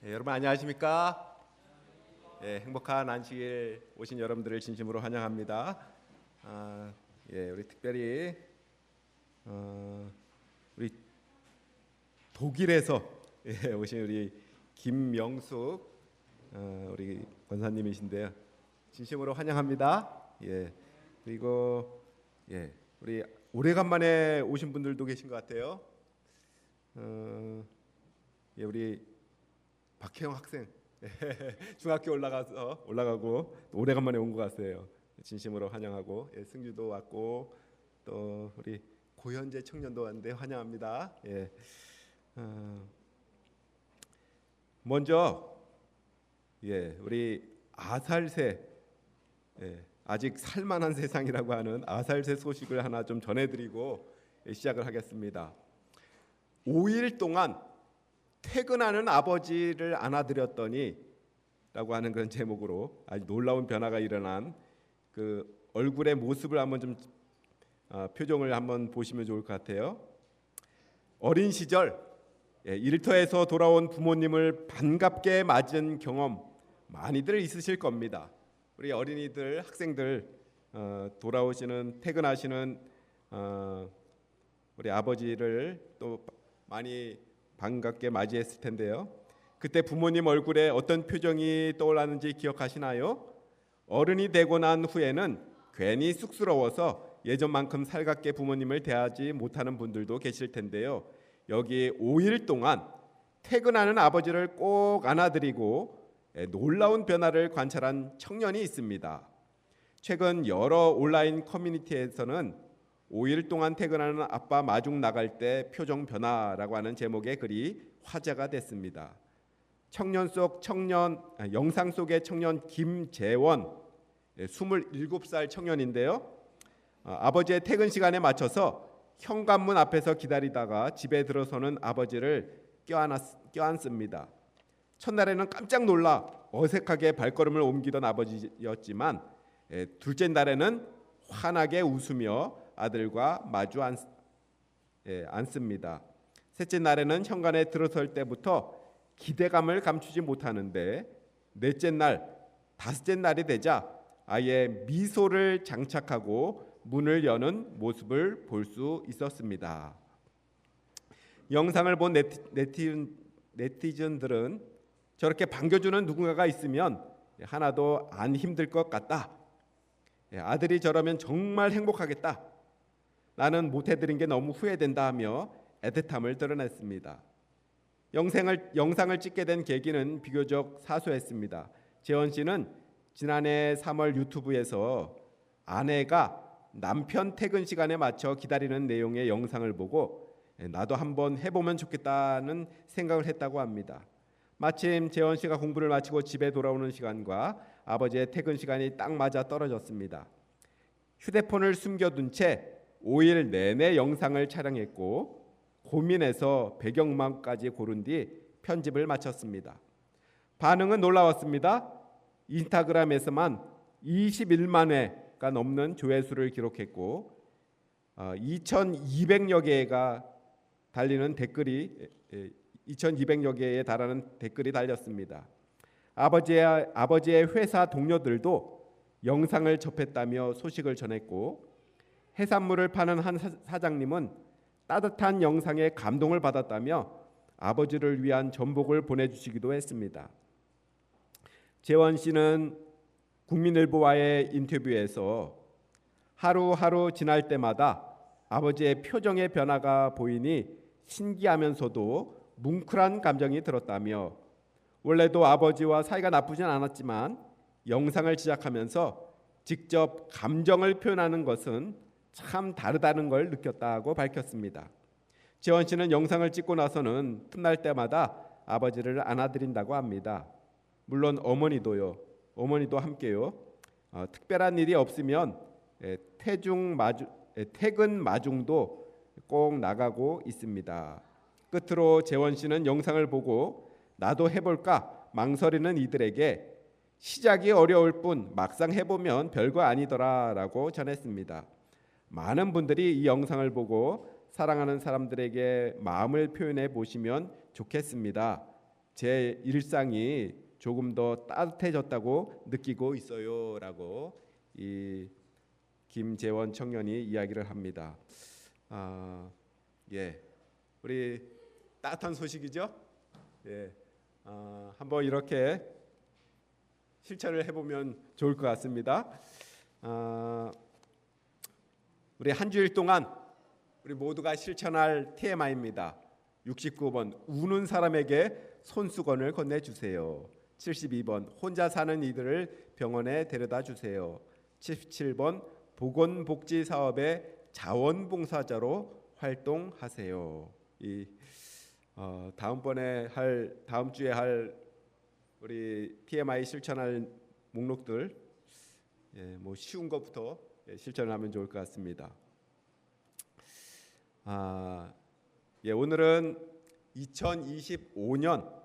여러분 안녕하십니까? 행복한 안식일 오신 여러분들을 진심으로 환영합니다. 우리 특별히 우리 독일에서 오신 우리 김명숙 우리 권사님이신데요. 진심으로 환영합니다. 그리고 우리 오래간만에 오신 분들도 계신 것 같아요. 우리 박혜영 학생 중학교 올라가고 오래간만에 온 것 같아요. 진심으로 환영하고 승주도 왔고 또 우리 고현재 청년도 왔는데 환영합니다. 먼저 우리 아살새 아직 살만한 세상이라고 하는 아살새 소식을 하나 좀 전해드리고 시작을 하겠습니다. 5일 동안 퇴근하는 아버지를 안아드렸더니 라고 하는 그런 제목으로 아주 놀라운 변화가 일어난 그 얼굴의 모습을 한번 좀 표정을 한번 보시면 좋을 것 같아요. 어린 시절 일터에서 돌아온 부모님을 반갑게 맞은 경험 많이들 있으실 겁니다. 우리 어린이들, 학생들 돌아오시는 퇴근하시는 우리 아버지를 또 많이 반갑게 맞이했을 텐데요. 그때 부모님 얼굴에 어떤 표정이 떠올랐는지 기억하시나요? 어른이 되고 난 후에는 괜히 쑥스러워서 예전만큼 살갑게 부모님을 대하지 못하는 분들도 계실 텐데요. 여기 5일 동안 퇴근하는 아버지를 꼭 안아드리고 놀라운 변화를 관찰한 청년이 있습니다. 최근 여러 온라인 커뮤니티에서는 5일 동안 퇴근하는 아빠 마중 나갈 때 표정 변화라고 하는 제목의 글이 화제가 됐습니다. 영상 속의 청년 김재원 27살 청년인데요. 아버지의 퇴근 시간에 맞춰서 현관문 앞에서 기다리다가 집에 들어서는 아버지를 껴안습니다. 첫날에는 깜짝 놀라 어색하게 발걸음을 옮기던 아버지였지만 둘째 날에는 환하게 웃으며 아들과 마주 앉습니다. 셋째 날에는 현관에 들어설 때부터 기대감을 감추지 못하는데 넷째 날, 다섯째 날이 되자 아예 미소를 장착하고 문을 여는 모습을 볼 수 있었습니다. 영상을 본 네티즌들은 저렇게 반겨주는 누군가가 있으면 하나도 안 힘들 것 같다. 아들이 저러면 정말 행복하겠다. 나는 못해드린 게 너무 후회된다 하며 애틋함을 드러냈습니다. 영상을 찍게 된 계기는 비교적 사소했습니다. 재원 씨는 지난해 3월 유튜브에서 아내가 남편 퇴근 시간에 맞춰 기다리는 내용의 영상을 보고 나도 한번 해보면 좋겠다는 생각을 했다고 합니다. 마침 재원 씨가 공부를 마치고 집에 돌아오는 시간과 아버지의 퇴근 시간이 딱 맞아 떨어졌습니다. 휴대폰을 숨겨둔 채 5일 내내 영상을 촬영했고 고민해서 배경음악까지 고른 뒤 편집을 마쳤습니다. 반응은 놀라웠습니다. 인스타그램에서만 21만 회가 넘는 조회수를 기록했고 2,200여 개가 달리는 댓글이 2,200여 개에 달하는 댓글이 달렸습니다. 아버지의 회사 동료들도 영상을 접했다며 소식을 전했고 해산물을 파는 한 사장님은 따뜻한 영상에 감동을 받았다며 아버지를 위한 전복을 보내주시기도 했습니다. 재원 씨는 국민일보와의 인터뷰에서 하루하루 지날 때마다 아버지의 표정의 변화가 보이니 신기하면서도 뭉클한 감정이 들었다며 원래도 아버지와 사이가 나쁘진 않았지만 영상을 제작하면서 직접 감정을 표현하는 것은 참 다르다는 걸 느꼈다고 밝혔습니다. 재원 씨는 영상을 찍고 나서는 틈날 때마다 아버지를 안아드린다고 합니다. 물론 어머니도 함께요. 특별한 일이 없으면 퇴근 마중도 꼭 나가고 있습니다. 끝으로 재원 씨는 영상을 보고 나도 해볼까 망설이는 이들에게 시작이 어려울 뿐 막상 해보면 별거 아니더라라고 전했습니다. 많은 분들이 이 영상을 보고 사랑하는 사람들에게 마음을 표현해 보시면 좋겠습니다. 제 일상이 조금 더 따뜻해졌다고 느끼고 있어요라고 이 김재원 청년이 이야기를 합니다. 예, 우리 따뜻한 소식이죠. 예, 한번 이렇게 실천을 해보면 좋을 것 같습니다. 우리 한 주일 동안 우리 모두가 실천할 TMI입니다. 69번 우는 사람에게 손수건을 건네주세요. 72번 혼자 사는 이들을 병원에 데려다 주세요. 77번 보건복지사업의 자원봉사자로 활동하세요. 다음 주에 할 우리 TMI 실천할 목록들, 뭐 쉬운 것부터 실천을 하면 좋을 것 같습니다. 오늘은 2025년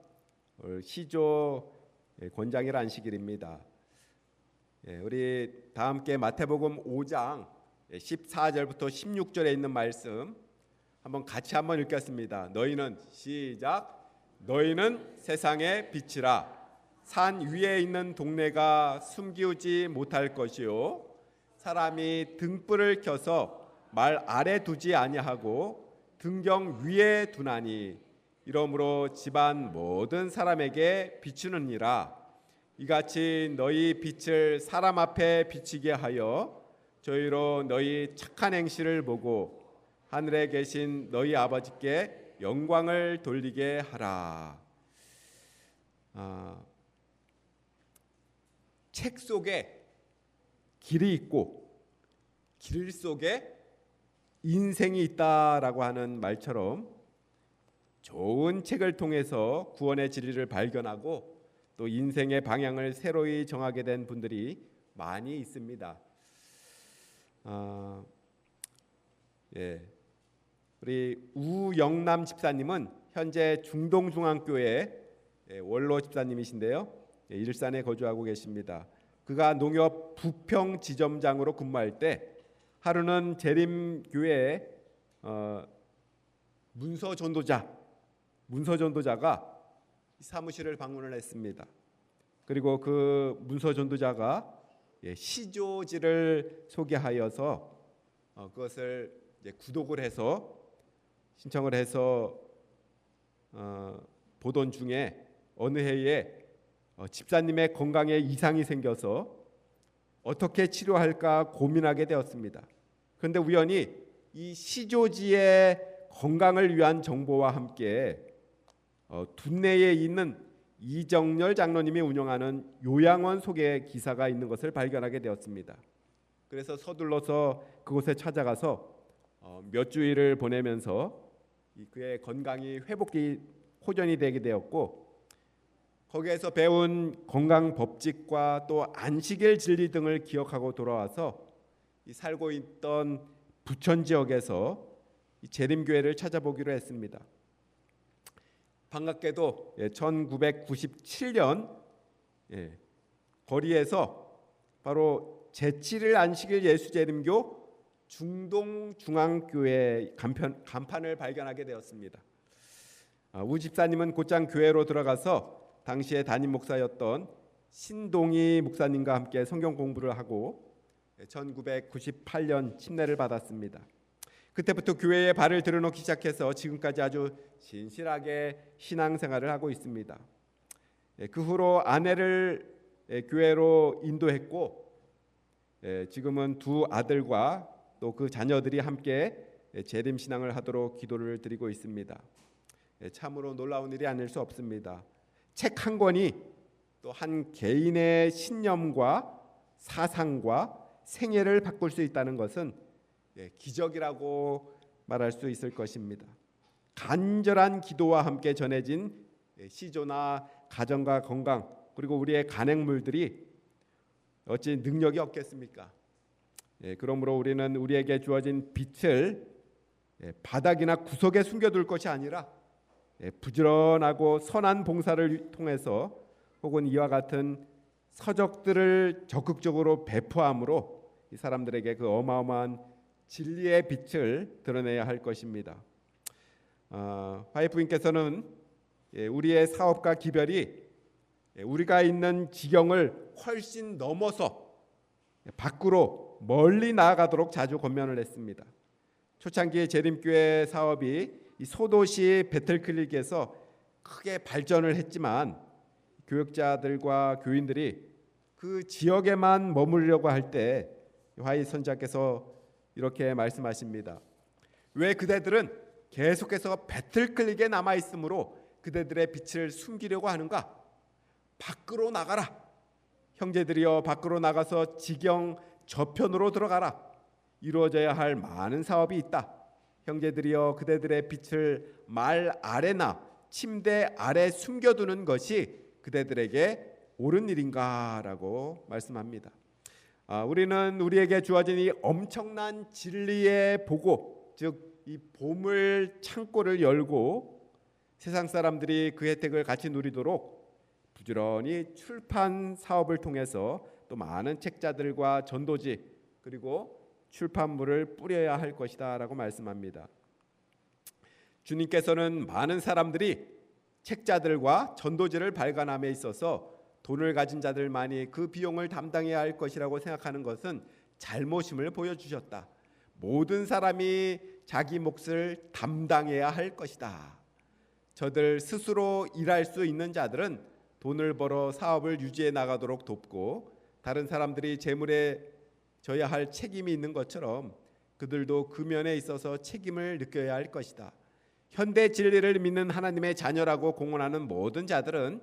시조 권장일 안식일입니다. 우리 다 함께 마태복음 5장 14절부터 16절에 있는 말씀 같이 한번 읽겠습니다. 너희는 시작. 너희는 세상의 빛이라. 산 위에 있는 동네가 숨기우지 못할 것이요 사람이 등불을 켜서 말 아래 두지 아니하고 등경 위에 두나니 이러므로 집안 모든 사람에게 비추느니라. 이같이 너희 빛을 사람 앞에 비치게 하여 저희로 너희 착한 행실을 보고 하늘에 계신 너희 아버지께 영광을 돌리게 하라. 책 속에 길이 있고 길 속에 인생이 있다라고 하는 말처럼 좋은 책을 통해서 구원의 진리를 발견하고 또 인생의 방향을 새로이 정하게 된 분들이 많이 있습니다. 우리 우영남 집사님은 현재 중동중앙교회 원로 집사님이신데요. 일산에 거주하고 계십니다. 그가 농협 부평 지점장으로 근무할 때 하루는 재림교회 문서 전도자가 사무실을 방문을 했습니다. 그리고 그 문서 전도자가 시조지를 소개하여서 그것을 구독을 해서 신청을 해서 보던 중에 어느 해에 집사님의 건강에 이상이 생겨서 어떻게 치료할까 고민하게 되었습니다. 그런데 우연히 이 시조지의 건강을 위한 정보와 함께 둔내에 있는 이정렬 장로님이 운영하는 요양원 소개 기사가 있는 것을 발견하게 되었습니다. 그래서 서둘러서 그곳에 찾아가서 몇 주일을 보내면서 그의 건강이 회복이 호전이 되게 되었고 거기에서 배운 건강 법칙과 또 안식일 진리 등을 기억하고 돌아와서 살고 있던 부천 지역에서 재림교회를 찾아보기로 했습니다. 반갑게도 1997년 거리에서 바로 제7일 안식일 예수재림교 중동중앙교회 간판을 발견하게 되었습니다. 우 집사님은 곧장 교회로 들어가서 당시에 담임 목사였던 신동희 목사님과 함께 성경 공부를 하고 1998년 침례를 받았습니다. 그때부터 교회에 발을 들여놓기 시작해서 지금까지 아주 신실하게 신앙생활을 하고 있습니다. 그 후로 아내를 교회로 인도했고 지금은 두 아들과 또 그 자녀들이 함께 재림 신앙을 하도록 기도를 드리고 있습니다. 참으로 놀라운 일이 아닐 수 없습니다. 책 한 권이 또 한 개인의 신념과 사상과 생애를 바꿀 수 있다는 것은 기적이라고 말할 수 있을 것입니다. 간절한 기도와 함께 전해진 시조나 가정과 건강 그리고 우리의 간행물들이 어찌 능력이 없겠습니까? 그러므로 우리는 우리에게 주어진 빛을 바닥이나 구석에 숨겨둘 것이 아니라 부지런하고 선한 봉사를 통해서 혹은 이와 같은 서적들을 적극적으로 배포함으로 이 사람들에게 그 어마어마한 진리의 빛을 드러내야 할 것입니다. 화이프님께서는 우리의 사업과 기별이 우리가 있는 지경을 훨씬 넘어서 밖으로 멀리 나아가도록 자주 권면을 했습니다. 초창기의 재림교회 사업이 이 소도시 베틀클릭에서 크게 발전을 했지만 교역자들과 교인들이 그 지역에만 머무르려고 할 때 화이 선자께서 이렇게 말씀하십니다. 왜 그대들은 계속해서 베틀클릭에 남아 있으므로 그대들의 빛을 숨기려고 하는가? 밖으로 나가라. 형제들이여 밖으로 나가서 지경 저편으로 들어가라. 이루어져야 할 많은 사업이 있다. 형제들이여 그대들의 빛을 말 아래나 침대 아래 숨겨두는 것이 그대들에게 옳은 일인가라고 말씀합니다. 우리는 우리에게 주어진 이 엄청난 진리의 보고, 즉 이 보물 창고를 열고 세상 사람들이 그 혜택을 같이 누리도록 부지런히 출판 사업을 통해서 또 많은 책자들과 전도지 그리고 출판물을 뿌려야 할 것이다 라고 말씀합니다. 주님께서는 많은 사람들이 책자들과 전도지를 발간함에 있어서 돈을 가진 자들만이 그 비용을 담당해야 할 것이라고 생각하는 것은 잘못임을 보여주셨다. 모든 사람이 자기 몫을 담당해야 할 것이다. 저들 스스로 일할 수 있는 자들은 돈을 벌어 사업을 유지해 나가도록 돕고 다른 사람들이 재물에 져야 할 책임이 있는 것처럼 그들도 그 면에 있어서 책임을 느껴야 할 것이다. 현대 진리를 믿는 하나님의 자녀라고 공언하는 모든 자들은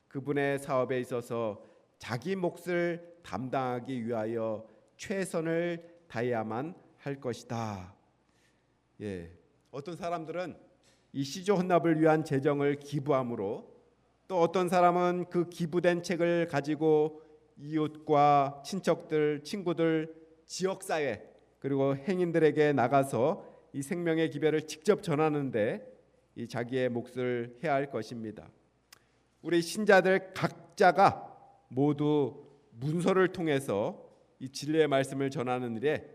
그분의 사업에 있어서 자기 몫을 담당하기 위하여 최선을 다해야만 할 것이다. 어떤 사람들은 이 시조 헌납을 위한 재정을 기부함으로, 또 어떤 사람은 그 기부된 책을 가지고 이웃과 친척들, 친구들, 지역사회 그리고 행인들에게 나가서 이 생명의 기별을 직접 전하는데 이 자기의 몫을 해야 할 것입니다. 우리 신자들 각자가 모두 문서를 통해서 이 진리의 말씀을 전하는 일에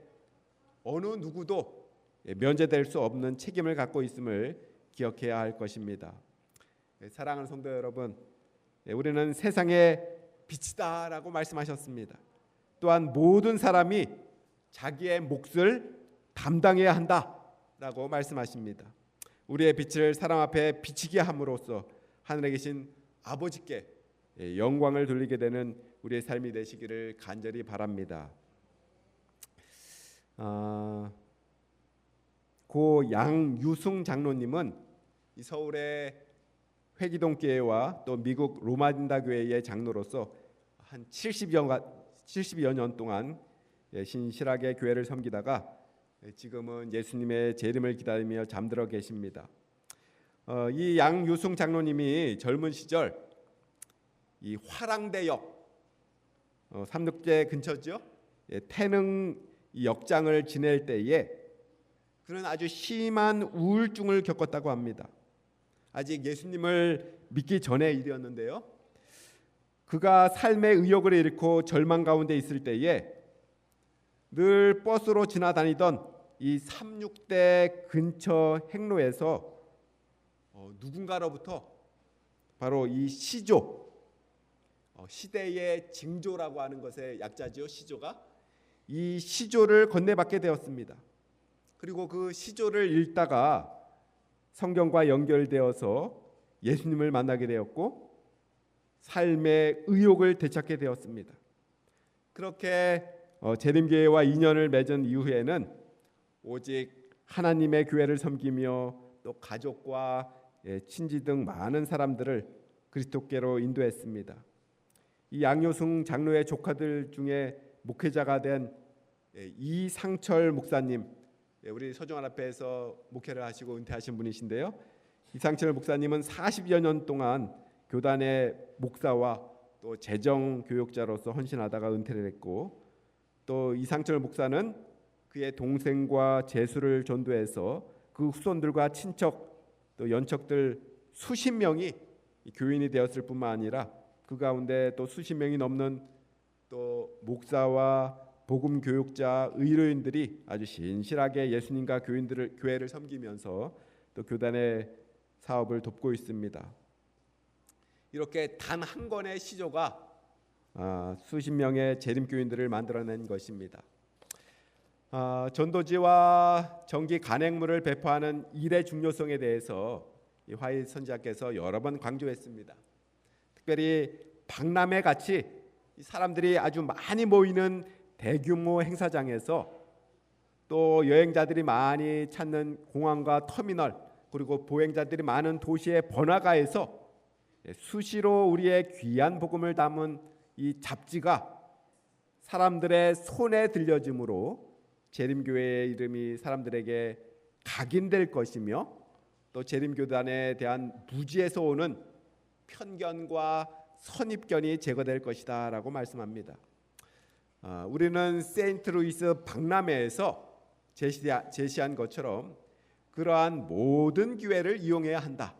어느 누구도 면제될 수 없는 책임을 갖고 있음을 기억해야 할 것입니다. 사랑하는 성도 여러분, 우리는 세상의 빛이다라고 말씀하셨습니다. 또한 모든 사람이 자기의 몫을 담당해야 한다라고 말씀하십니다. 우리의 빛을 사람 앞에 비치게 함으로써 하늘에 계신 아버지께 영광을 돌리게 되는 우리의 삶이 되시기를 간절히 바랍니다. 고 양유승 장로님은 이 서울의 회기동 교회와 또 미국 로마딘다 교회의 장로로서 한 70여 년 동안 신실하게 교회를 섬기다가 지금은 예수님의 재림을 기다리며 잠들어 계십니다. 이 양유승 장로님이 젊은 시절 이 화랑대역 삼육제 근처죠. 태릉 역장을 지낼 때에 그는 아주 심한 우울증을 겪었다고 합니다. 아직 예수님을 믿기 전의 일이었는데요. 그가 삶의 의욕을 잃고 절망 가운데 있을 때에 늘 버스로 지나다니던 이 삼육대 근처 행로에서 누군가로부터 바로 이 시조, 시대의 징조라고 하는 것의 약자지요. 시조가 이 시조를 건네받게 되었습니다. 그리고 그 시조를 읽다가 성경과 연결되어서 예수님을 만나게 되었고 삶의 의욕을 되찾게 되었습니다. 그렇게 재림교회와 인연을 맺은 이후에는 오직 하나님의 교회를 섬기며 또 가족과 친지 등 많은 사람들을 그리스도께로 인도했습니다. 이 양효승 장로의 조카들 중에 목회자가 된 이상철 목사님, 우리 서정환 앞에서 목회를 하시고 은퇴하신 분이신데요. 이상철 목사님은 40여 년 동안 교단의 목사와 또 재정 교육자로서 헌신하다가 은퇴를 했고, 또 이상철 목사는 그의 동생과 제수를 전도해서 그 후손들과 친척 또 연척들 수십 명이 교인이 되었을 뿐만 아니라 그 가운데 또 수십 명이 넘는 또 목사와 복음 교육자, 의료인들이 아주 신실하게 예수님과 교회를 섬기면서 또 교단의 사업을 돕고 있습니다. 이렇게 단 한 권의 시조가 수십 명의 재림교인들을 만들어낸 것입니다. 전도지와 정기 간행물을 배포하는 일의 중요성에 대해서 이 화이 선지자께서 여러 번 강조했습니다. 특별히 박람회 같이 사람들이 아주 많이 모이는 대규모 행사장에서 또 여행자들이 많이 찾는 공항과 터미널 그리고 보행자들이 많은 도시의 번화가에서 수시로 우리의 귀한 복음을 담은 이 잡지가 사람들의 손에 들려짐으로 재림교회의 이름이 사람들에게 각인될 것이며 또 재림교단에 대한 무지에서 오는 편견과 선입견이 제거될 것이다 라고 말씀합니다. 우리는 세인트루이스 박람회에서 제시한 것처럼 그러한 모든 기회를 이용해야 한다.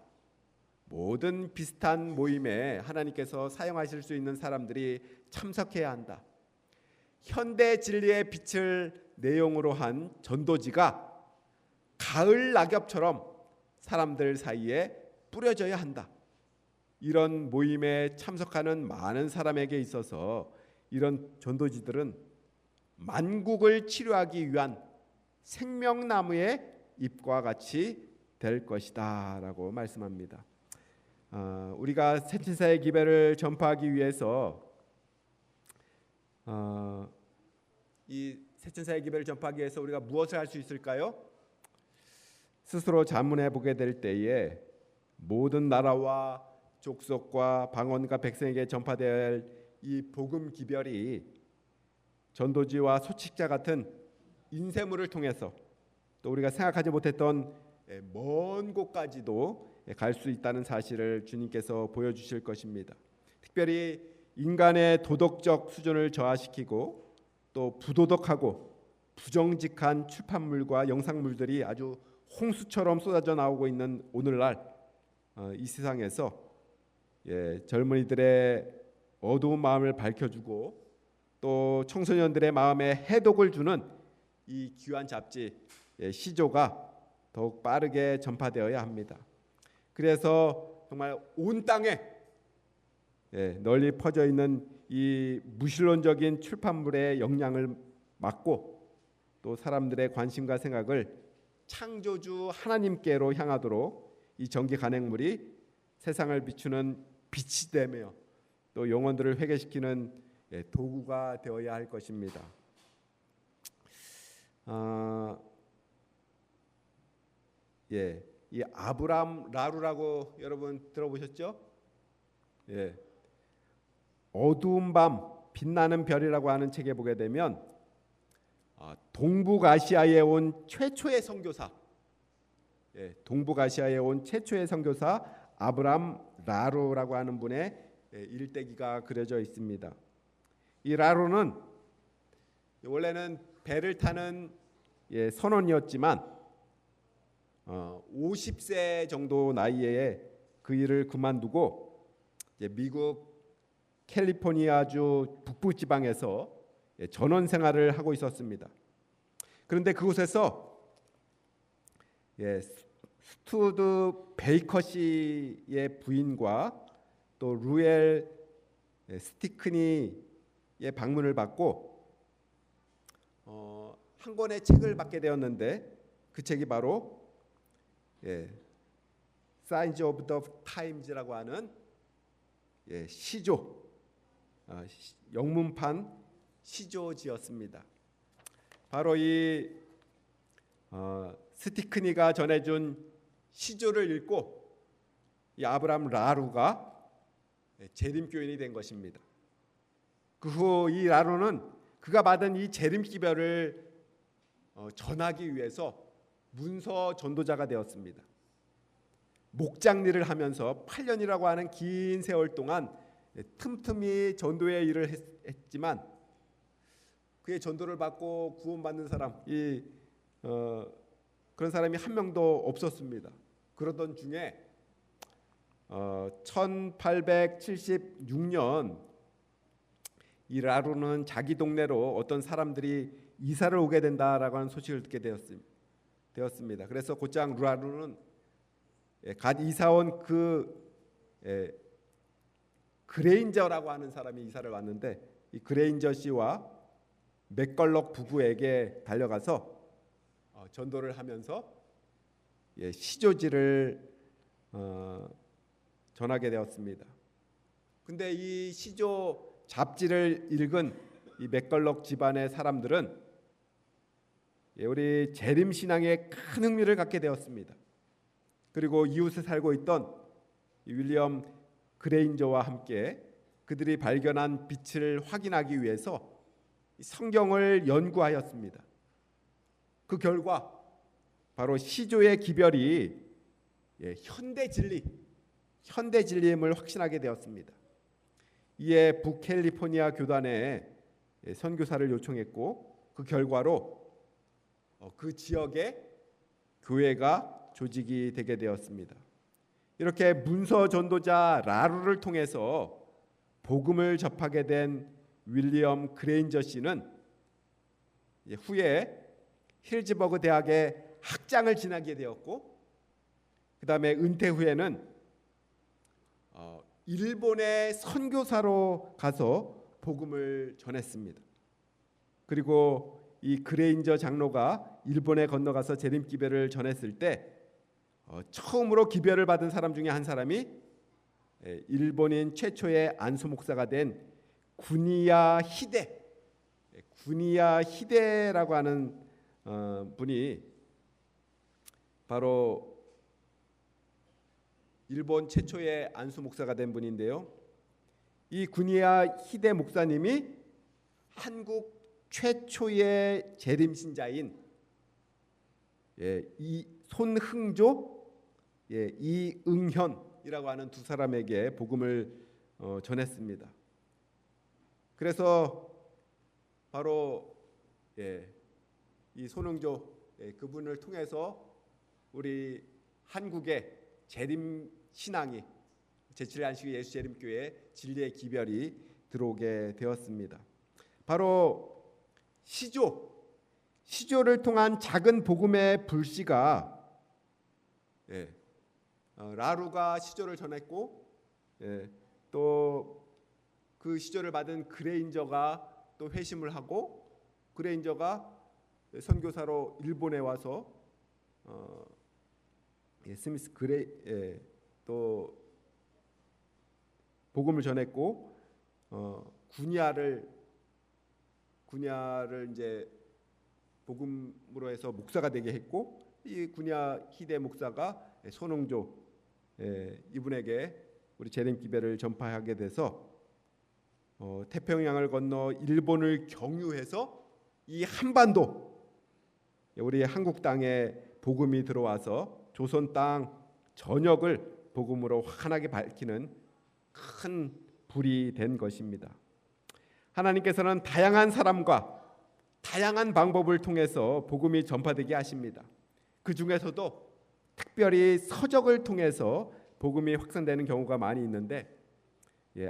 모든 비슷한 모임에 하나님께서 사용하실 수 있는 사람들이 참석해야 한다. 현대 진리의 빛을 내용으로 한 전도지가 가을 낙엽처럼 사람들 사이에 뿌려져야 한다. 이런 모임에 참석하는 많은 사람에게 있어서 이런 전도지들은 만국을 치료하기 위한 생명나무의 잎과 같이 될 것이다 라고 말씀합니다. 우리가 새신사의 기별을 전파하기 위해서 이 새신사의 기별을 전파하기 위해서 우리가 무엇을 할 수 있을까요? 스스로 자문해 보게 될 때에 모든 나라와 족속과 방언과 백성에게 전파되어야 할 이 복음 기별이 전도지와 소식자 같은 인쇄물을 통해서 또 우리가 생각하지 못했던 먼 곳까지도 갈 수 있다는 사실을 주님께서 보여주실 것입니다. 특별히 인간의 도덕적 수준을 저하시키고 또 부도덕하고 부정직한 출판물과 영상물들이 아주 홍수처럼 쏟아져 나오고 있는 오늘날 이 세상에서 젊은이들의 어두운 마음을 밝혀주고 또 청소년들의 마음에 해독을 주는 이 귀한 잡지 시조가 더욱 빠르게 전파되어야 합니다. 그래서 정말 온 땅에 널리 퍼져 있는 이 무신론적인 출판물의 영향을 막고 또 사람들의 관심과 생각을 창조주 하나님께로 향하도록 이 정기 간행물이 세상을 비추는 빛이 되며 또 영혼들을 회개시키는 도구가 되어야 할 것입니다. 이 아브람 라루라고 여러분 들어보셨죠? 어두운 밤 빛나는 별이라고 하는 책에 보게 되면 동북아시아에 온 최초의 선교사, 동북아시아에 온 최초의 선교사 아브람 라루라고 하는 분의 일대기가 그려져 있습니다. 이 라루는 원래는 배를 타는 선원이었지만 50세 정도 나이에 그 일을 그만두고 미국 캘리포니아주 북부 지방에서 전원 생활을 하고 있었습니다. 그런데 그곳에서 스투드 베이커 씨의 부인과 또 루엘 스티크니의 방문을 받고 한 권의 책을 받게 되었는데 그 책이 바로 Signs of the Times라고 하는 시조, 영문판 시조지였습니다. 바로 이 스티크니가 전해준 시조를 읽고 이 아브람 라루가 재림교인이 된 것입니다. 그 후 이 라루는 그가 받은 이 재림기별을 전하기 위해서 문서 전도자가 되었습니다. 목장 일을 하면서 8년이라고 하는 긴 세월 동안 틈틈이 전도의 일을 했지만 그의 전도를 받고 구원받는 사람, 그런 사람이 한 명도 없었습니다. 그러던 중에 1876년 이 라루는 자기 동네로 어떤 사람들이 이사를 오게 된다라고 하는 소식을 듣게 되었습니다. 그래서 곧장 라루는 갓 이사 온 그 그레인저라고 하는 사람이 이사를 왔는데, 이 그레인저 씨와 맥걸럭 부부에게 달려가서 전도를 하면서 시조지를 전하게 되었습니다. 근데 이 시조 잡지를 읽은 이 맥걸럭 집안의 사람들은 우리 재림 신앙에 큰 흥미를 갖게 되었습니다. 그리고 이웃에 살고 있던 윌리엄 그레인저와 함께 그들이 발견한 빛을 확인하기 위해서 성경을 연구하였습니다. 그 결과 바로 시조의 기별이 현대 진리임을 확신하게 되었습니다. 이에 북캘리포니아 교단에 선교사를 요청했고, 그 결과로 그 지역에 교회가 조직이 되게 되었습니다. 이렇게 문서 전도자 라루를 통해서 복음을 접하게 된 윌리엄 그레인저 씨는 후에 힐즈버그 대학의 학장을 지나게 되었고, 그 다음에 은퇴 후에는 일본의 선교사로 가서 복음을 전했습니다. 그리고 이 그레인저 장로가 일본에 건너가서 재림 기별을 전했을 때 처음으로 기별을 받은 사람 중에 한 사람이 일본인 최초의 안수 목사가 된 구니야 히데라고 하는 분이 바로 일본 최초의 안수 목사가 된 분인데요. 이 구니야 히데 목사님이 한국 최초의 재림 신자인 이 손흥조, 이응현이라고 하는 두 사람에게 복음을 전했습니다. 그래서 바로 이 손흥조 그분을 통해서 우리 한국의 재림 신앙이 제7안식일 예수 재림교회 진리의 기별이 들어오게 되었습니다. 바로 시조를 통한 작은 복음의 불씨가 라루가 시조를 전했고, 또 그 시조를 받은 그레인저가 또 회심을 하고, 그레인저가 선교사로 일본에 와서 스미스 또 복음을 전했고, 구냐를 이제 복음으로 해서 목사가 되게 했고, 이 구냐 히데 목사가 손흥조 이분에게 우리 재림 기별을 전파하게 돼서 태평양을 건너 일본을 경유해서 이 한반도 우리 한국 땅에 복음이 들어와서 조선 땅 전역을 복음으로 환하게 밝히는 큰 불이 된 것입니다. 하나님께서는 다양한 사람과 다양한 방법을 통해서 복음이 전파되게 하십니다. 그 중에서도 특별히 서적을 통해서 복음이 확산되는 경우가 많이 있는데,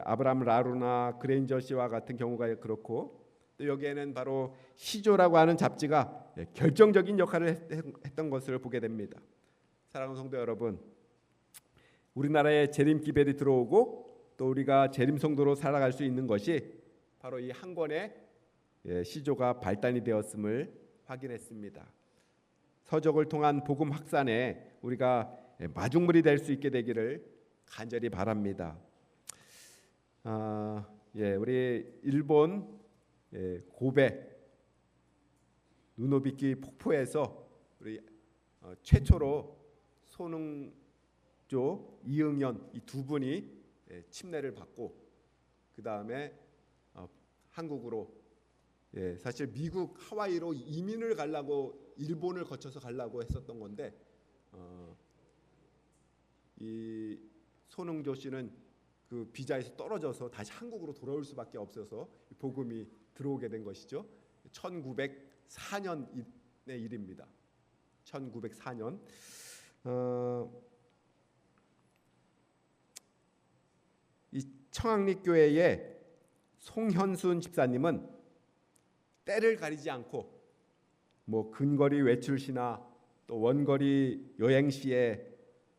아브라함 라루나 그레인저 씨와 같은 경우가 그렇고, 또 여기에는 바로 시조라고 하는 잡지가 결정적인 역할을 했던 것을 보게 됩니다. 사랑하는 성도 여러분, 우리나라에 재림 기별이 들어오고 또 우리가 재림 성도로 살아갈 수 있는 것이 바로 이 한 권의 시조가 발단이 되었음을 확인했습니다. 서적을 통한 복음 확산에 우리가 마중물이 될 수 있게 되기를 간절히 바랍니다. 우리 일본 고베 누노비키 폭포에서 우리 최초로 손흥조, 이응현 이 두 분이 침례를 받고, 그 다음에 한국으로 사실 미국 하와이로 이민을 가려고 일본을 거쳐서 가려고 했었던 건데, 이 손흥조 씨는 그 비자에서 떨어져서 다시 한국으로 돌아올 수밖에 없어서 복음이 들어오게 된 것이죠. 1904년의 일입니다. 1904년. 이 청학리교회의 송현순 집사님은 때를 가리지 않고 근거리 외출 시나 또 원거리 여행 시에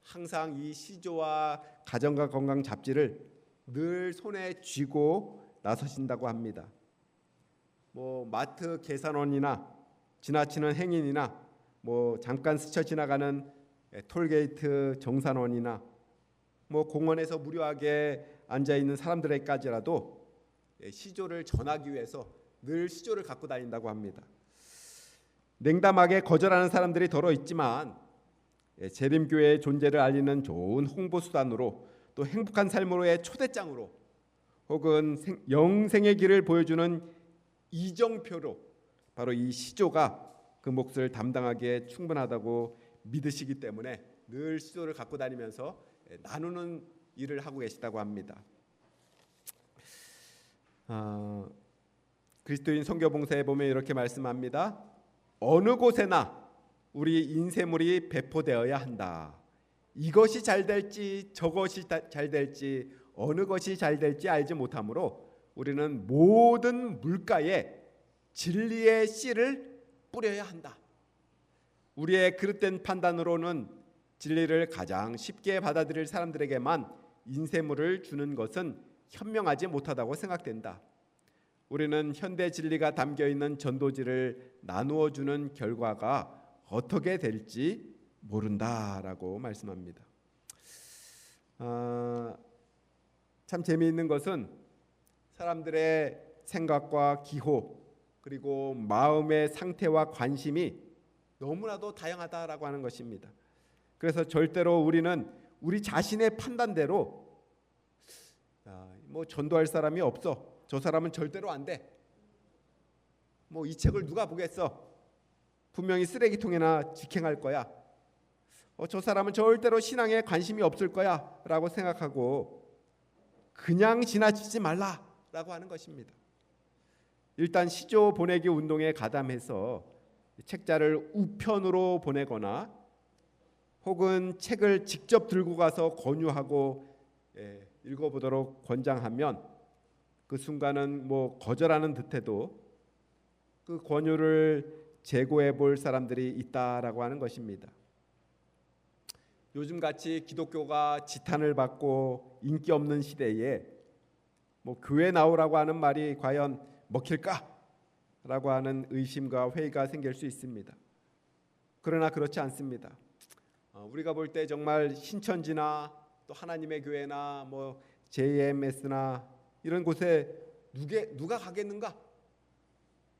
항상 이 시조와 가정과 건강 잡지를 늘 손에 쥐고 나서신다고 합니다. 뭐 마트 계산원이나 지나치는 행인이나 뭐 잠깐 스쳐 지나가는 톨게이트 정산원이나 뭐 공원에서 무료하게 앉아 있는 사람들에게까지라도 시조를 전하기 위해서 늘 시조를 갖고 다닌다고 합니다. 냉담하게 거절하는 사람들이 더러 있지만 재림교회의 존재를 알리는 좋은 홍보 수단으로 또 행복한 삶으로의 초대장으로 혹은 영생의 길을 보여주는 이정표로 바로 이 시조가 그 몫을 담당하기에 충분하다고 믿으시기 때문에 늘 시조를 갖고 다니면서 나누는 일을 하고 계시다고 합니다. 그리스도인 선교봉사에 보면 이렇게 말씀합니다. 어느 곳에나 우리 인쇄물이 배포되어야 한다. 이것이 잘 될지 저것이 잘 될지 어느 것이 잘 될지 알지 못하므로 우리는 모든 물가에 진리의 씨를 뿌려야 한다. 우리의 그릇된 판단으로는 진리를 가장 쉽게 받아들일 사람들에게만 인쇄물을 주는 것은 현명하지 못하다고 생각된다. 우리는 현대 진리가 담겨있는 전도지를 나누어 주는 결과가 어떻게 될지 모른다라고 말씀합니다. 참 재미있는 것은 사람들의 생각과 기호 그리고 마음의 상태와 관심이 너무나도 다양하다라고 하는 것입니다. 그래서 절대로 우리는 우리 자신의 판단대로 뭐 전도할 사람이 없어. 저 사람은 절대로 안 돼. 뭐 이 책을 누가 보겠어. 분명히 쓰레기통에나 직행할 거야. 저 사람은 절대로 신앙에 관심이 없을 거야 라고 생각하고 그냥 지나치지 말라라고 하는 것입니다. 일단 시조 보내기 운동에 가담해서 책자를 우편으로 보내거나 혹은 책을 직접 들고 가서 권유하고 읽어보도록 권장하면 그 순간은 뭐 거절하는 듯해도 그 권유를 재고해 볼 사람들이 있다라고 하는 것입니다. 요즘같이 기독교가 지탄을 받고 인기 없는 시대에 뭐 교회 나오라고 하는 말이 과연 먹힐까라고 하는 의심과 회의가 생길 수 있습니다. 그러나 그렇지 않습니다. 우리가 볼 때 정말 신천지나 또 하나님의 교회나 뭐 JMS나 이런 곳에 누가 가겠는가?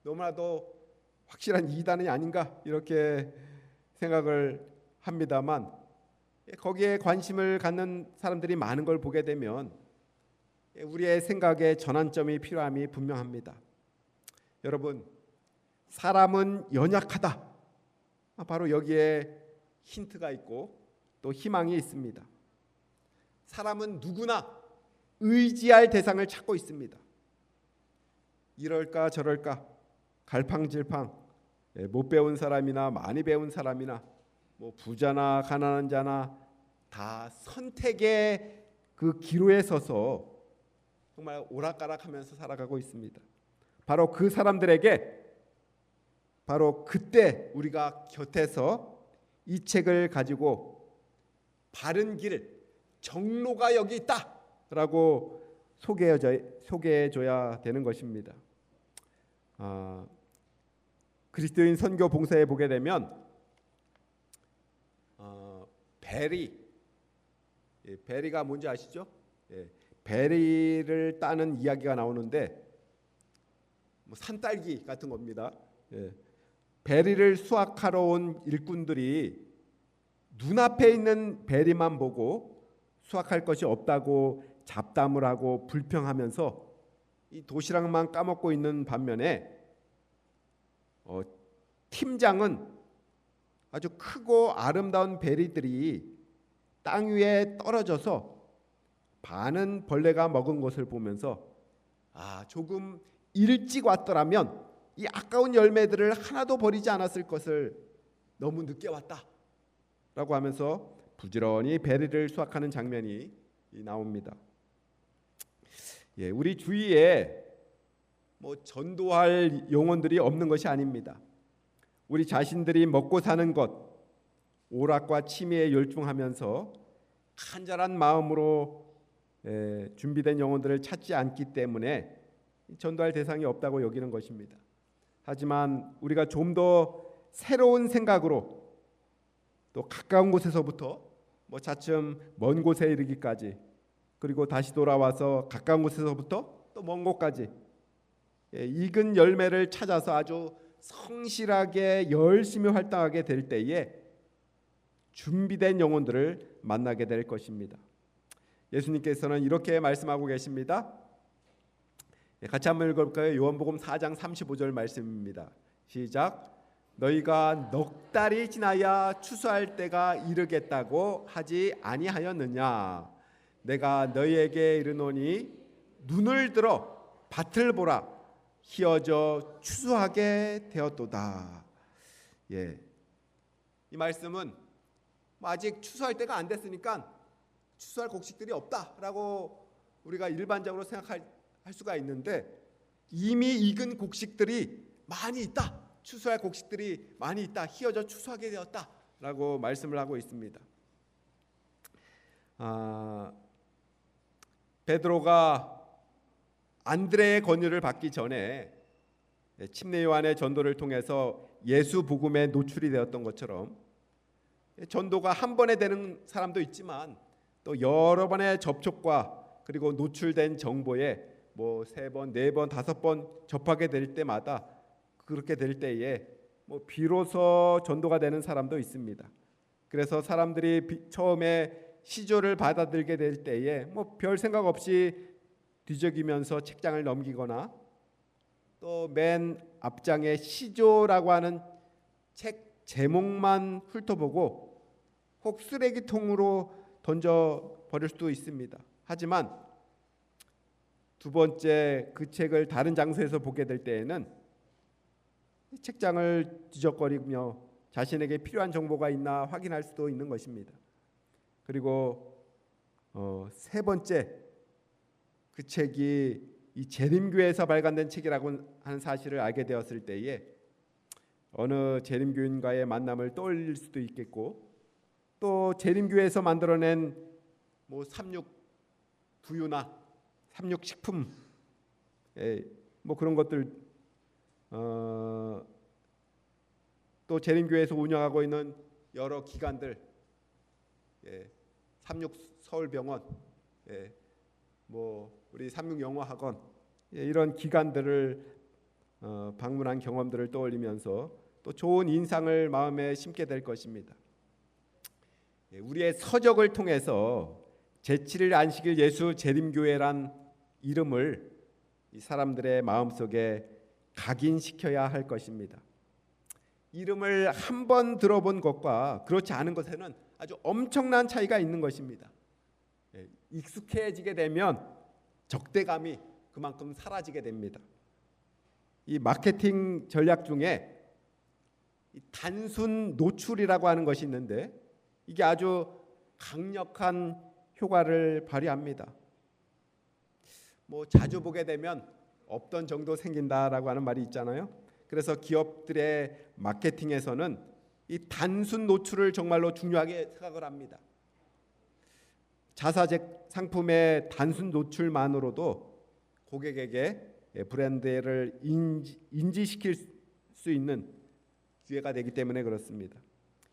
너무나도 확실한 이단이 아닌가 이렇게 생각을 합니다만 거기에 관심을 갖는 사람들이 많은 걸 보게 되면 우리의 생각의 전환점이 필요함이 분명합니다. 여러분, 사람은 연약하다. 바로 여기에 힌트가 있고 또 희망이 있습니다. 사람은 누구나 의지할 대상을 찾고 있습니다. 이럴까 저럴까 갈팡질팡 못 배운 사람이나 많이 배운 사람이나 뭐 부자나 가난한 자나 다 선택의 그 기로에 서서 정말 오락가락하면서 살아가고 있습니다. 바로 그 사람들에게 바로 그때 우리가 곁에서 이 책을 가지고 바른 길, 정로가 여기 있다라고 소개해줘야 되는 것입니다. 그리스도인 선교 봉사에 보게 되면 베리가 뭔지 아시죠? 베리를 따는 이야기가 나오는데 뭐 산딸기 같은 겁니다. 베리를 수확하러 온 일꾼들이 눈앞에 있는 베리만 보고 수확할 것이 없다고 잡담을 하고 불평하면서 이 도시락만 까먹고 있는 반면에 팀장은 아주 크고 아름다운 베리들이 땅 위에 떨어져서 많은 벌레가 먹은 것을 보면서 조금 일찍 왔더라면 이 아까운 열매들을 하나도 버리지 않았을 것을 너무 늦게 왔다라고 하면서 부지런히 베리를 수확하는 장면이 나옵니다. 우리 주위에 뭐 전도할 영혼들이 없는 것이 아닙니다. 우리 자신들이 먹고 사는 것, 오락과 취미에 열중하면서 간절한 마음으로 준비된 영혼들을 찾지 않기 때문에 전도할 대상이 없다고 여기는 것입니다. 하지만 우리가 좀 더 새로운 생각으로 또 가까운 곳에서부터 차츰 먼 곳에 이르기까지, 그리고 다시 돌아와서 가까운 곳에서부터 또 먼 곳까지 익은 열매를 찾아서 아주 성실하게 열심히 활동하게 될 때에 준비된 영혼들을 만나게 될 것입니다. 예수님께서는 이렇게 말씀하고 계십니다. 같이 한번 읽어볼까요? 요한복음 4장 35절 말씀입니다. 시작. 너희가 넉 달이 지나야 추수할 때가 이르겠다고 하지 아니하였느냐? 내가 너희에게 이르노니 눈을 들어 밭을 보라. 희어져 추수하게 되었도다. 이 말씀은 아직 추수할 때가 안 됐으니까 추수할 곡식들이 없다라고 우리가 일반적으로 생각할 수가 있는데, 이미 익은 곡식들이 많이 있다. 추수할 곡식들이 많이 있다. 희어져 추수하게 되었다라고 말씀을 하고 있습니다. 베드로가 안드레의 권유를 받기 전에 침례 요한의 전도를 통해서 예수 복음에 노출이 되었던 것처럼, 전도가 한 번에 되는 사람도 있지만 또 여러 번의 접촉과 그리고 노출된 정보에 3번, 4번, 5번 접하게 될 때마다, 그렇게 될 때에 비로소 전도가 되는 사람도 있습니다. 그래서 사람들이 처음에 시조를 받아들게 될 때에 별 생각 없이 뒤적이면서 책장을 넘기거나, 또 맨 앞장에 시조라고 하는 책 제목만 훑어보고 혹 쓰레기통으로 던져버릴 수도 있습니다. 하지만 두 번째 그 책을 다른 장소에서 보게 될 때에는 책장을 뒤적거리며 자신에게 필요한 정보가 있나 확인할 수도 있는 것입니다. 그리고 세 번째, 그 책이 이 재림교회에서 발간된 책이라고 하는 사실을 알게 되었을 때에 어느 재림교인과의 만남을 떠올릴 수도 있겠고, 또 재림교회에서 만들어낸 삼육 두유나 삼육 식품 그런 것들, 또 재림교회에서 운영하고 있는 여러 기관들, 삼육 서울병원, 우리 삼육영어학원, 이런 기관들을 방문한 경험들을 떠올리면서 또 좋은 인상을 마음에 심게 될 것입니다. 우리의 서적을 통해서 제7일 안식일 예수 재림교회란 이름을 이 사람들의 마음속에 각인시켜야 할 것입니다. 이름을 한 번 들어본 것과 그렇지 않은 것에는 아주 엄청난 차이가 있는 것입니다. 익숙해지게 되면 적대감이 그만큼 사라지게 됩니다. 이 마케팅 전략 중에 단순 노출이라고 하는 것이 있는데, 이게 아주 강력한 효과를 발휘합니다. 자주 보게 되면 없던 정도 생긴다라고 하는 말이 있잖아요. 그래서 기업들의 마케팅에서는 이 단순 노출을 정말로 중요하게 생각을 합니다. 자사제 상품의 단순 노출만으로도 고객에게 브랜드를 인지시킬 수 있는 기회가 되기 때문에 그렇습니다.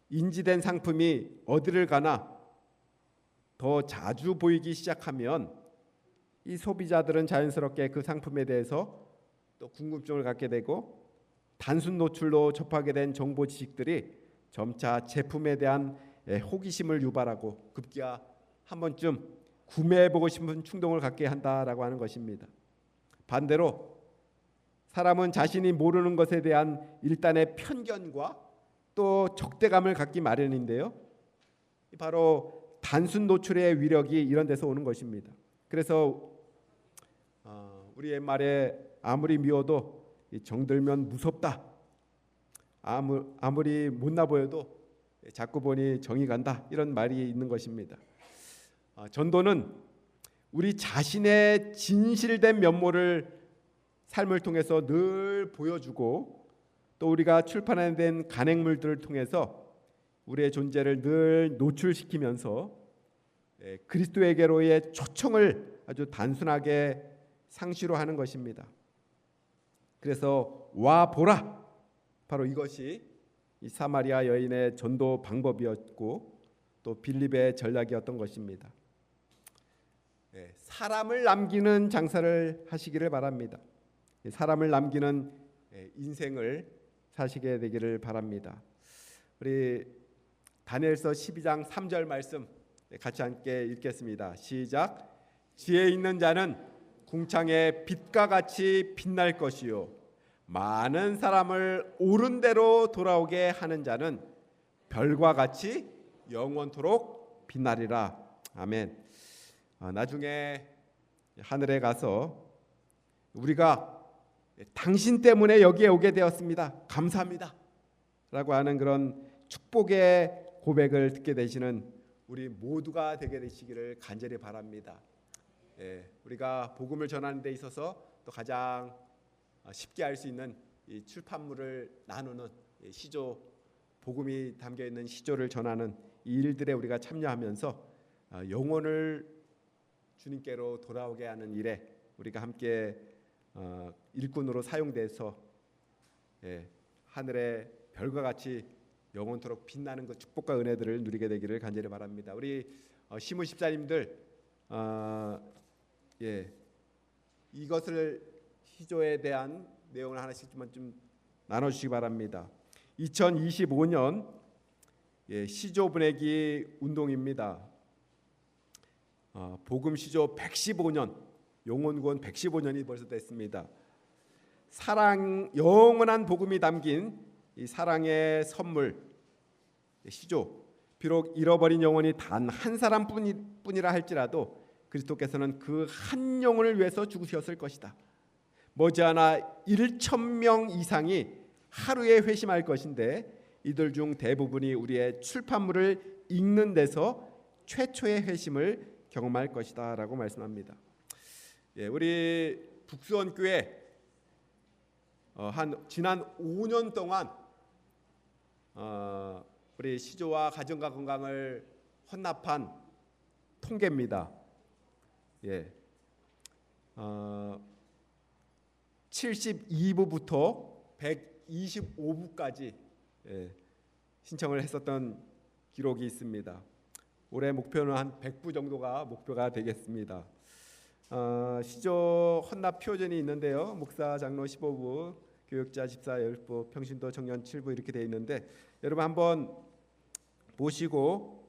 인지된 상품이 어디를 가나 더 자주 보이기 시작하면 이 소비자들은 자연스럽게 그 상품에 대해서 또 궁금증을 갖게 되고, 단순 노출로 접하게 된 정보 지식들이 점차 제품에 대한 호기심을 유발하고 급기야 한 번쯤 구매해보고 싶은 충동을 갖게 한다라고 하는 것입니다. 반대로 사람은 자신이 모르는 것에 대한 일단의 편견과 또 적대감을 갖기 마련인데요, 바로 단순 노출의 위력이 이런 데서 오는 것입니다. 그래서 우리 옛말에 아무리 미워도 정들면 무섭다, 아무리 못나 보여도 자꾸 보니 정이 간다, 이런 말이 있는 것입니다. 전도는 우리 자신의 진실된 면모를 삶을 통해서 늘 보여주고, 또 우리가 출판된 간행물들을 통해서 우리의 존재를 늘 노출시키면서 그리스도에게로의 초청을 아주 단순하게 상시로 하는 것입니다. 그래서 와 보라, 바로 이것이 이 사마리아 여인의 전도 방법이었고 또 빌립의 전략이었던 것입니다. 사람을 남기는 장사를 하시기를 바랍니다. 사람을 남기는 인생을 사시게 되기를 바랍니다. 우리 다니엘서 12장 3절 말씀 같이 함께 읽겠습니다. 시작. 지혜 있는 자는 궁창의 빛과 같이 빛날 것이요 많은 사람을 옳은 대로 돌아오게 하는 자는 별과 같이 영원토록 빛나리라. 아멘. 나중에 하늘에 가서 우리가 당신 때문에 여기에 오게 되었습니다. 감사합니다. 라고 하는 그런 축복의 고백을 듣게 되시는 우리 모두가 되게 되시기를 간절히 바랍니다. 우리가 복음을 전하는 데 있어서 또 가장 쉽게 할 수 있는 이 출판물을 나누는 시조, 복음이 담겨 있는 시조를 전하는 이 일들에 우리가 참여하면서 영혼을 주님께로 돌아오게 하는 일에 우리가 함께 일꾼으로 사용돼서 하늘의 별과 같이 영원토록 빛나는 그 축복과 은혜들을 누리게 되기를 간절히 바랍니다. 우리 시무 집사님들 이것을 시조에 대한 내용을 하나씩 좀 나눠주시기 바랍니다. 2025년 시조 보내기 운동입니다. 복음 시조 115년, 용원 구원 115년이 벌써 됐습니다. 사랑, 영원한 복음이 담긴 이 사랑의 선물 시조, 비록 잃어버린 영혼이 단 한 사람뿐이라 할지라도 그리스도께서는 그 한 영혼을 위해서 죽으셨을 것이다. 머지않아 1,000명 이상이 하루에 회심할 것인데 이들 중 대부분이 우리의 출판물을 읽는 데서 최초의 회심을 경험할 것이다 라고 말씀합니다. 우리 북수원교회 지난 5년 동안 우리 시조와 가정과 건강을 헌납한 통계입니다. 72부부터 125부까지 신청을 했었던 기록이 있습니다. 올해 목표는 한 100부 정도가 목표가 되겠습니다. 시조 헌납 표전이 있는데요. 목사, 장로 15부, 교육자, 집사 10부, 평신도 청년 7부 이렇게 되어 있는데 여러분 한번 보시고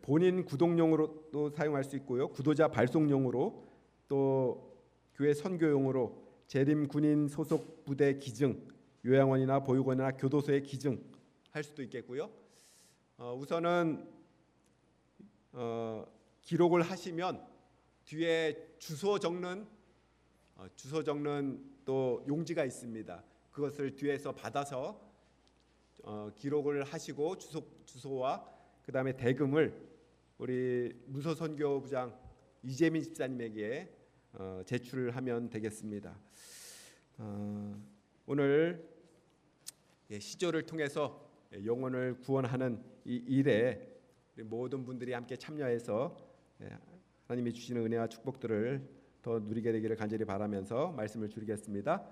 본인 구독용으로도 사용할 수 있고요. 구도자 발송용으로 또 교회 선교용으로 재림 군인 소속 부대 기증, 요양원이나 보육원이나 교도소에 기증할 수도 있겠고요. 우선은 기록을 하시면 뒤에 주소 적는 또 용지가 있습니다. 그것을 뒤에서 받아서 기록을 하시고 주소와 그 다음에 대금을 우리 무소선교부장 이재민 집사님에게 제출을 하면 되겠습니다. 오늘 시조를 통해서 영혼을 구원하는 이 일에 모든 분들이 함께 참여해서 하나님이 주시는 은혜와 축복들을 더 누리게 되기를 간절히 바라면서 말씀을 줄이겠습니다.